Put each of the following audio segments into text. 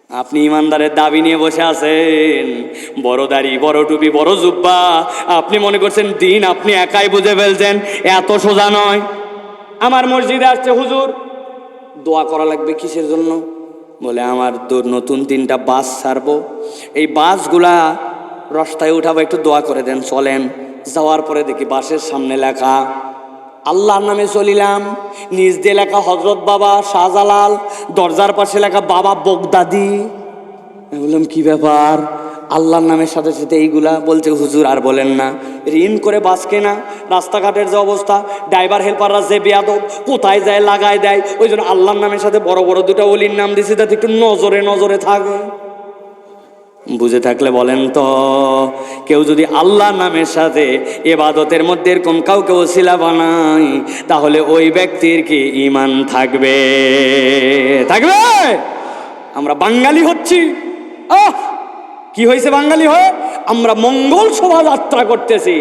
আপনি ইমানদারের দাবি নিয়ে বসে আছেন, বড় দাড়ি, বড় টুপি, বড় জুব্বা। আপনি মনে করছেন দিন আপনি একাই বুঝে ফেলছেন, এত সোজা নয়। আমার মসজিদে আসছে, হুজুর দোয়া করা লাগবে। কিসের জন্য? বলে আমার নতুন 3টা বাস ছাড়বো, এই বাসগুলা রাস্তায় উঠাবো, একটু দোয়া করে দেন। চলেন, যাওয়ার পরে দেখি বাসের সামনে লেখা আল্লাহর নামে চলিলাম, নিজ দিয়ে লেখা হজরত বাবা শাহজালাল, দরজার পাশে লেখা বাবা বগদাদি। আমি বললাম কি ব্যাপার, আল্লাহর নামের সাথে সাথে এইগুলা বলছে। হুজুর আর বলেন না, ঋণ করে বাস কেনা, রাস্তাঘাটের যে অবস্থা, ড্রাইভার হেল্পাররা যে বেয়াদব, কোথায় যায় লাগায় দেয়। ওই জন্য আল্লাহর নামের সাথে বড় বড় 2টা অলির নাম দিছি, যাতে একটু নজরে নজরে থাকে। বুঝে থাকলে বলেন তো, কেউ যদি আল্লাহর নামের সাথে ইবাদতের মধ্যে এরকম কাউকে ওসিলা বানায়, তাহলে ওই ব্যক্তির কি ঈমান থাকবে? থাকবে? আমরা বাঙালি হচ্ছি, কি হয়েছে বাঙালি হয়ে? আমরা মঙ্গল শোভাযাত্রা করতেছি।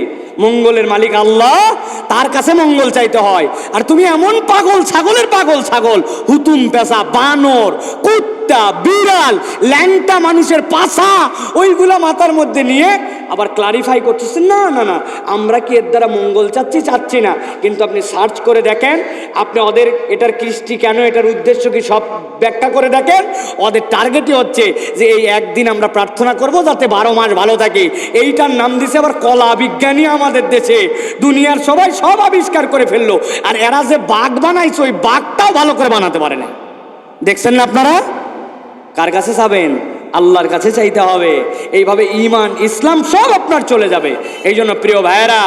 মঙ্গলের মালিক আল্লাহ, তার কাছে মঙ্গল চাইতে হয়। আর তুমি এমন পাগল ছাগলের পাগল ছাগল, হুতুম পেশা, বানর, কুত্তা, বিড়াল, ল্যাংটা মানুষের পাছা, ওইগুলা মাথার মধ্যে নিয়ে আবার ক্লারিফাই করতেছেন, না না না, আমরা কি এর দ্বারা মঙ্গল চাচ্ছি না। কিন্তু আপনি সার্চ করে দেখেন, আপনি ওদের এটার কৃষ্টি কেন, এটার উদ্দেশ্য কি, সব ব্যাখ্যা করে দেখেন। ওদের টার্গেটই হচ্ছে যে এই একদিন আমরা প্রার্থনা করব যাতে 12 মাস ভালো থাকে। এইটার নাম দিছে আবার কলা বিজ্ঞানী আমাদের দেশে। দুনিয়ার সবাই সব আবিষ্কার করে ফেললো, আর এরা যে বাঘ বানাইছে, ওই বাঘটাও ভালো করে বানাতে পারে না। দেখছেন না আপনারা? কার কাছে যাবেন? আল্লাহর কাছে চাইতে হবে। এইভাবে ঈমান ইসলাম সব আপনার চলে যাবে। এই জন্য প্রিয় ভাইয়েরা,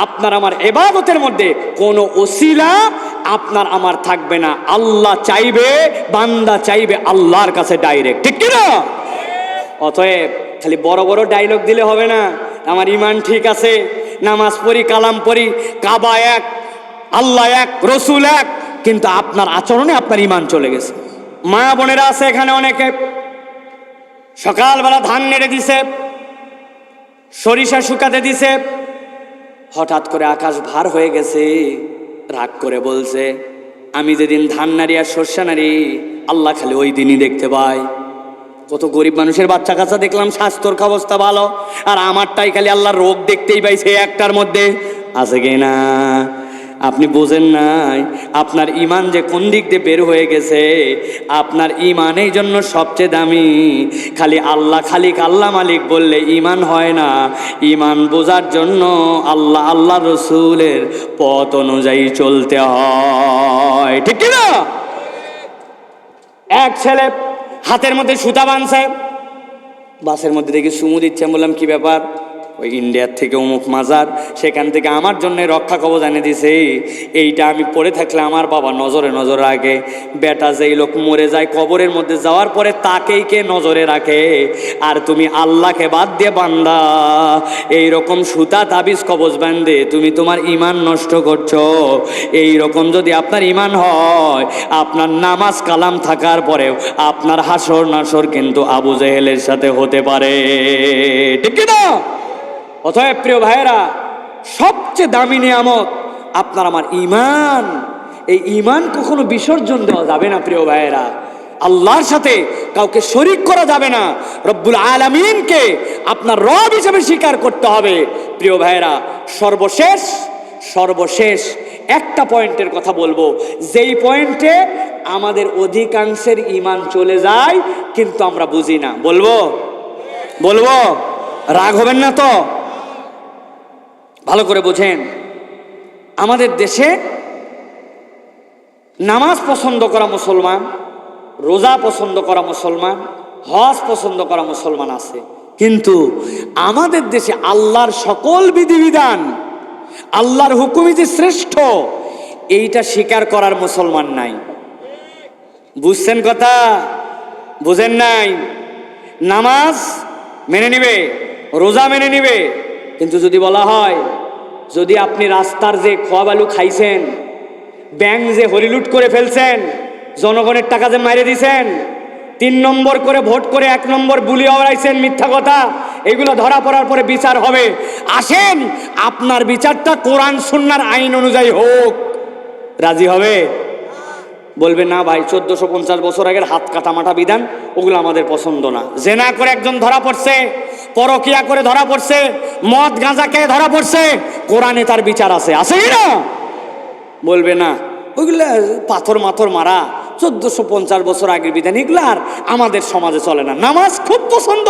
আপনার আমার ইবাদতের মধ্যে কোনো ওসিলা আপনার আমার থাকবে না। আল্লাহ চাইবে, বান্দা চাইবে আল্লাহর কাছে ডাইরেক্ট, ঠিক কিনা? অতএব খালি বড় বড় ডায়লগ দিলে হবে না। আমার ঈমান ঠিক আছে, নামাজ পড়ি, কালাম পড়ি, কাবা এক, আল্লাহ এক, রসুল এক, কিন্তু আপনার আচরণে আপনার ঈমান চলে গেছে। মা বোনেরা আছে এখানে অনেকে, সকালবেলা ধান নেড়ে দিছে, সরিষা শুকাতে দিছে, হঠাৎ করে আকাশ ভার হয়ে গেছে, রাগ করে বলছে আমি যেদিন ধান নাড়ি আর সর্ষা নাড়ি, আল্লাহ খালি ওই দিনই দেখতে পায়। কত গরিব মানুষের বাচ্চা কাচ্চা দেখলাম স্বাস্থ্যর অবস্থা ভালো, আর আমারটাই খালি আল্লাহ রোগ দেখতেই পাইছে একটার মধ্যে। আছে কি না? আপনি বোঝেন নাই আপনার ঈমান যে কোন দিক দিয়ে বের হয়ে গেছে। আপনার ঈমান এই জন্য সবচেয়ে দামি। খালি আল্লাহ মালিক বললে ঈমান হয় না। ঈমান বোঝার জন্য আল্লাহ রসুলের পথ অনুযায়ী চলতে হয়, ঠিক কি না? এক ছেলে হাতের মধ্যে সুতা বাঁধছে, বাসের মধ্যে দেখি সুমু দিচ্ছে। বললাম কি ব্যাপার? ওই ইন্ডিয়ার থেকে অমুক মাজার, সেখান থেকে আমার জন্য রক্ষা কবচ এনে দিছে। এইটা আমি পড়ে থাকলে আমার বাবা নজরে নজরে রাখে। বেটা যেই লোক মরে যায়, কবরের মধ্যে যাওয়ার পরে তাকেই কে নজরে রাখে। আর তুমি আল্লাহকে বাদ দিয়ে বান্দা এইরকম সুতা তাবিজ কবচ বান্ধে তুমি তোমার ঈমান নষ্ট করছো। এইরকম যদি আপনার ঈমান হয়, আপনার নামাজ কালাম থাকার পরেও আপনার হাসর নাসর কিন্তু আবু জেহেলের সাথে হতে পারে, ঠিক না? অতএব প্রিয় ভাইয়েরা, সবচেয়ে দামি নিয়ামত আপনার আমার ঈমান। এই ঈমান কখনো বিসর্জন দেওয়া যাবে না প্রিয় ভাইয়েরা। আল্লাহর সাথে কাউকে শরীক করা যাবে না। রব্বুল আলামিনকে আপনার রব হিসেবে স্বীকার করতে হবে। প্রিয় ভাইয়েরা, সর্বশেষ একটা পয়েন্টের কথা বলবো, যেই পয়েন্টে আমাদের অধিকাংশের ঈমান চলে যায় কিন্তু আমরা বুঝি না। বলবো, রাগ হবেন না তো? ভালো করে বোঝেন। আমাদের দেশে নামাজ পছন্দ করা মুসলমান, রোজা পছন্দ করা মুসলমান, হজ পছন্দ করা মুসলমান আছে, কিন্তু আমাদের দেশে আল্লাহর সকল বিধিবিধান, আল্লাহর হুকুমই যে শ্রেষ্ঠ, এইটা স্বীকার করার মুসলমান নাই। বুঝছেন কথা? বুঝেন নাই? নামাজ মেনে নিবে, রোজা মেনে নিবে, কিন্তু যদি বলা হয় যদি আপনি রাস্তার যে খোয়া বালু খাইছেন, ব্যাংক যে হরিলুট করে ফেলছেন, জনগণের টাকা যে মাইরে দিছেন, 3 নম্বর করে ভোট করে 1 নম্বর বুলি আওড়াইছেন, মিথ্যা কথা, এগুলো ধরা পড়ার পরে বিচার হবে। আসেন আপনার বিচারটা কোরআন সুন্নাহর আইন অনুযায়ী হোক, রাজি হবে? বলবে না ভাই 1450 বছর আগের হাত কাটামাটা বিধান ওগুলো আমাদের পছন্দ না। জেনা করে একজন ধরা পড়ছে, পরকিয়া করে ধরা পড়ছে, মদ গাঁজা খেয়ে ধরা পড়ছে, কোরআনে তার বিচার আছে, আছে কি না? বলবে না ওইগুলা পাথর মাথর মারা 1450 বছর আগের বিধান, এগুলো আর আমাদের সমাজে চলে না। নামাজ খুব পছন্দ,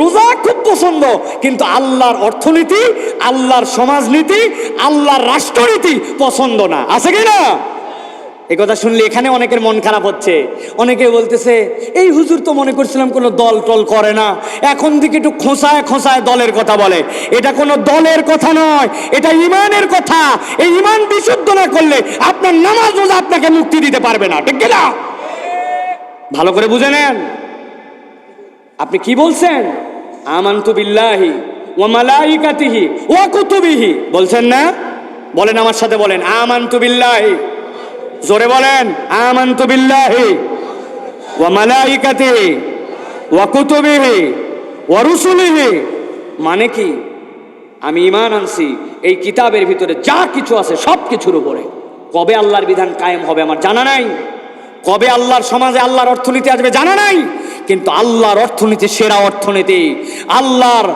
রোজা খুব পছন্দ, কিন্তু আল্লাহর অর্থনীতি, আল্লাহর সমাজনীতি, আল্লাহর রাষ্ট্রনীতি পছন্দ না, আছে কি না? এই কথা শুনলে এখানে অনেকের মন খারাপ হচ্ছে। অনেকে বলতেছে এই হুজুর তো মনে করছিলাম কোনো দল টল করে না, এখন থেকে একটু খোঁসায় খোঁসায় দলের কথা বলে। এটা কোনো দলের কথা নয়, এটা ইমানের কথা। এই ইমান বিশুদ্ধ না করলে আপনার নামাজ রোজা আপনাকে মুক্তি দিতে পারবে না, ঠিক না? ভালো করে বুঝে নেন। আপনি কি বলছেন? আমানতু বিল্লাহি ওয়া মালাইকাতিহি ওয়া কুতুবিহি বলছেন না? বলেন আমার সাথে, বলেন আমানতু বিল্লাহি, জোরে বলেন আমানতু বিল্লাহি ওয়া মালাইকাতিহি ওয়া কুতুবিহি ওয়া রুসুলিহি। মানে কি? আমি ঈমান আনছি এই কিতাবের ভিতরে যা কিছু আছে সব কিছুর উপরে। কবে আল্লাহর বিধান কায়েম হবে আমার জানা নাই, কবে আল্লাহর সমাজে আল্লাহর অর্থনীতি আসবে জানা নাই, কিন্তু আল্লাহর অর্থনীতি সেরা অর্থনীতি, আল্লাহর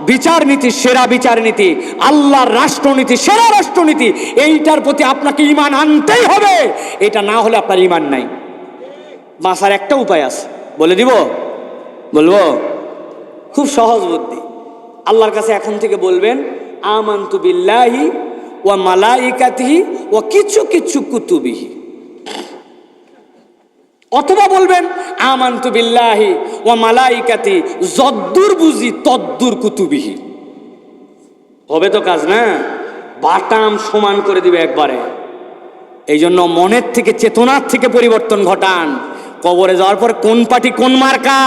বিচার নীতি সেরা বিচার নীতি, আল্লাহর রাষ্ট্রনীতি সেরা রাষ্ট্রনীতি। এইটার প্রতি আপনাকে ঈমান আনতেই হবে। এটা না হলে আপনার ঈমান নাই। বাঁচার একটা উপায় আছে, বলে দিব? বলবো? খুব সহজ বুদ্ধি। আল্লাহর কাছে এখন থেকে বলবেন আমানতু বিল্লাহি ওয়া মালাইকাতিহি ওয়া কিছু কিছু কুতুবিহি, অথবা বলবেন আমানতু বিল্লাহি ওয়া মালাইকাতি যদ্দুর বুঝি তদ্দুর কুতুবিহি। হবে তো কাজ না? বাটাম সমান করে দিবে একবারে। এই জন্য মনের থেকে, চেতনার থেকে পরিবর্তন ঘটান। কবরে যাওয়ার পর কোন পার্টি কোন মার্কা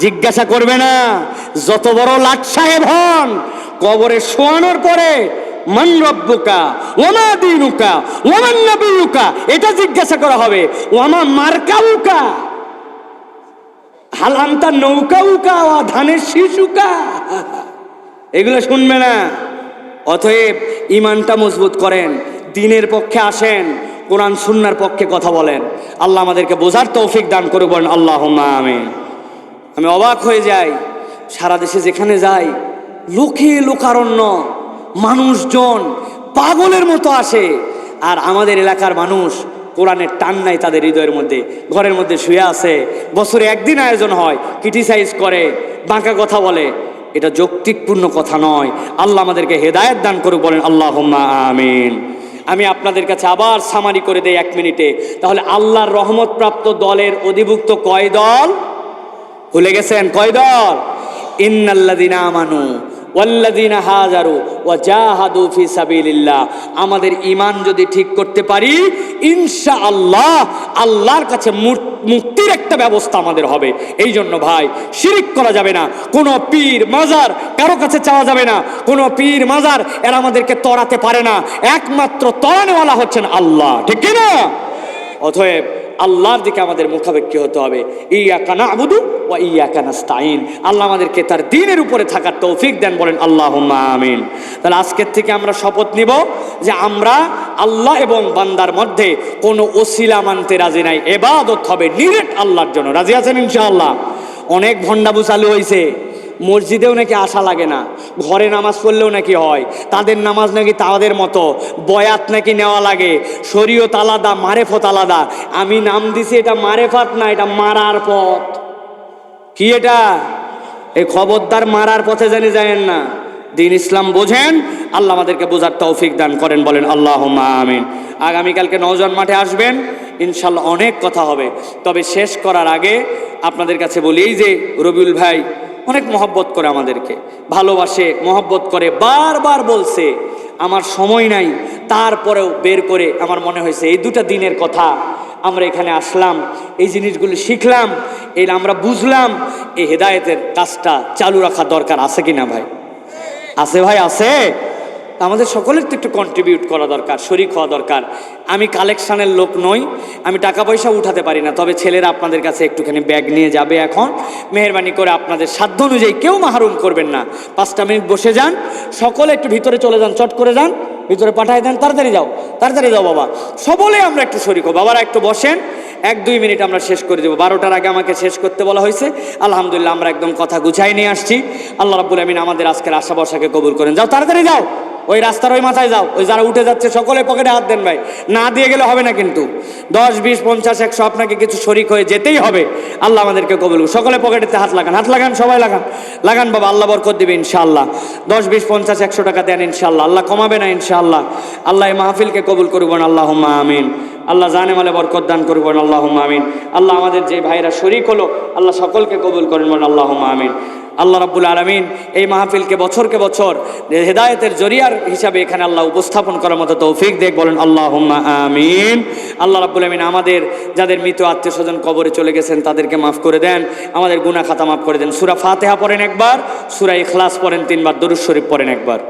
জিজ্ঞাসা করবে না। যত বড় লাট সাহেব হন, কবরে শোয়ানোর পরে মান রব্বুকা ওমা দীনুকা ওমান নবিয়ুকা এটা জিজ্ঞাসা করা হবে। ওমা মার্কাউকা হাল আনতা নৌকাউকা ওয়া ধানের শিশুকা, এগুলো শুনবে না। অতএব ঈমানটা মজবুত করেন, দ্বীনের পক্ষে আসেন, কোরআন সুন্নাহর পক্ষে কথা বলেন। আল্লাহ আমাদেরকে বোঝার তৌফিক দান করুন, বলেন আল্লাহুম্মা আমিন। আমি অবাক হয়ে যাই, সারা দেশে যেখানে যাই লোকে লোকারণ্য, মানুষজন পাগলের মতো আসে, আর আমাদের এলাকার মানুষ কোরআনের টান নাই তাদের হৃদয়ের মধ্যে, ঘরের মধ্যে শুয়ে আছে। বছরে একদিন আয়োজন হয়, ক্রিটিসাইজ করে, বাঁকা কথা বলে। এটা যৌক্তিকপূর্ণ কথা নয়। আল্লাহ আমাদেরকে হেদায়েত দান করুক, বলেন আল্লাহুম্মা আমিন। আমি আপনাদের কাছে আবার সামারি করে দেই 1 মিনিটে। তাহলে আল্লাহর রহমত প্রাপ্ত দলের অধিভুক্ত কয় দল? ভুলে গেছেন? কয় দল? ইন্নাল্লাযিনা আমানু ওয়াল্লাযিনা হাজারু ওয়া জাহাদু ফি সাবিলিল্লাহ। আমাদের ঈমান যদি ঠিক করতে পারি, ইনশাআল্লাহ আল্লাহর কাছে মুক্তির একটা ব্যবস্থা আমাদের হবে। এই জন্য ভাই শিরিক করা যাবে না, কোনো পীর মাজার কারো কাছে চাওয়া যাবে না। কোনো পীর মাজার এরা আমাদেরকে তরাতে পারে না। একমাত্র তরানেওয়ালা হচ্ছেন আল্লাহ, ঠিক কি না? অতএব আল্লাহর দিকে আমাদের মুখাপেক্ষী হতে হবে। ইয়াকা না'বুদু ওয়া ইয়াকা নাস্তাঈন। আল্লাহ আমাদেরকে তার দ্বীনের উপরে থাকার তৌফিক দেন, বলেন আল্লাহুম্মা আমিন। তাহলে আজকের থেকে আমরা শপথ নিব যে আমরা আল্লাহ এবং বান্দার মধ্যে কোনো ওসিলা মানতে রাজি নাই। ইবাদত হবে নিরেট আল্লাহর জন্য। রাজি আছেন ইনশাআল্লাহ? অনেক ভণ্ডাবু চালু হয়েছে, মসজিদেও নাকি আসা লাগে না, ঘরে নামাজ পড়লেও নাকি হয়, তাদের নামাজ নাকি তাদের মতো, বয়াত নাকি নেওয়া লাগে, শরীয়ত আলাদা, মারেফত আলাদা। আমি নাম দিছি এটা মারেফত না, এটা মারার পথ। কি এটা? এই খবরদার মারার পথে জানি যায়েন না। দ্বীন ইসলাম বোঝেন, আল্লাহ আমাদেরকে বোঝার তৌফিক দান করেন, বলেন আল্লাহুম্মা আমিন। আগামীকালকে নওজোয়ান মাঠে আসবেন, ইনশাল্লাহ অনেক কথা হবে। তবে শেষ করার আগে আপনাদের কাছে বলি, এই যে রবিউল ভাই অনেক মহব্বত করে আমাদেরকে, ভালোবাসে, মহব্বত করে, বারবার বলছে আমার সময় নাই, তারপরেও বের করে আমার মনে হয়েছে এই 2টা দিনের কথা আমরা এখানে আসলাম, এই জিনিসগুলো শিখলাম, এই আমরা বুঝলাম, এই হেদায়েতের কাজটা চালু রাখা দরকার আছে কিনা ভাই? আছে ভাই, আছে। আমাদের সকলের তো একটু কন্ট্রিবিউট করা দরকার, শরিক হওয়া দরকার। আমি কালেকশানের লোক নই, আমি টাকা পয়সা উঠাতে পারি না, তবে ছেলেরা আপনাদের কাছে একটুখানি ব্যাগ নিয়ে যাবে। এখন মেহেরবানি করে আপনাদের সাধ্য অনুযায়ী কেউ মাহরুম করবেন না। 5টা মিনিট বসে যান, সকলে একটু ভিতরে চলে যান, চট করে যান। ভিতরে পাঠায় দেন, তাড়াতাড়ি যাও বাবা। সকলে আমরা একটু শরীক হব। বাবারা একটু বসেন, 1-2 মিনিট আমরা শেষ করে দেবো। 12টার আগে আমাকে শেষ করতে বলা হয়েছে। আলহামদুলিল্লাহ আমরা একদম কথা গুছাই নিয়ে আসছি। আল্লাহ রাব্বুল আমিন আমাদের আজকের আশা বর্ষাকে কবুল করেন। যাও, তাড়াতাড়ি যাও, ওই রাস্তার ওই মাথায় যাও। ওই যারা উঠে যাচ্ছে সকলে পকেটে হাত দেন ভাই, না দিয়ে গেলে হবে না কিন্তু। 10, 20, 50, 100 আপনাকে কিছু শরিক হয়ে যেতেই হবে। আল্লাহ আমাদেরকে কবুল করুন। সকলে পকেটেতে হাত লাগান, সবাই লাগান বাবা, আল্লাহ বরকত দিবে ইনশাআল্লাহ। 10, 20, 50, 100 টাকা দেন ইনশাআল্লাহ, আল্লাহ কমাবে না ইনশাআল্লাহ। আল্লাহ এই মাহফিলকে কবুল করবেন, আল্লাহুম্মা আমিন। আল্লাহ জানে মালে বরকত দান করবেন, আল্লাহুম্মা আমিন। আল্লাহ আমাদের যে ভাইরা শরিক হলো, আল্লাহ সকলকে কবুল করবেন, আল্লাহুম্মা আমিন। আল্লাহ রাব্বুল আলামিন এই মাহফিলকে বছরকে বছর হেদায়েতের জরিয়ার হিসাবে এখানে আল্লাহ উপস্থাপন করার মতো তৌফিক দেখ, বলেন আল্লাহুম্মা আমিন। আল্লাহ রাব্বুল আমিন আমাদের যাদের মৃত আত্মীয় স্বজন কবরে চলে গেছেন তাদেরকে মাফ করে দেন, আমাদের গুনাহ খাতা মাফ করে দেন। সূরা ফাতিহা পড়েন একবার, সূরা ইখলাস পড়েন 3 বার, দরুদ শরীফ পড়েন একবার।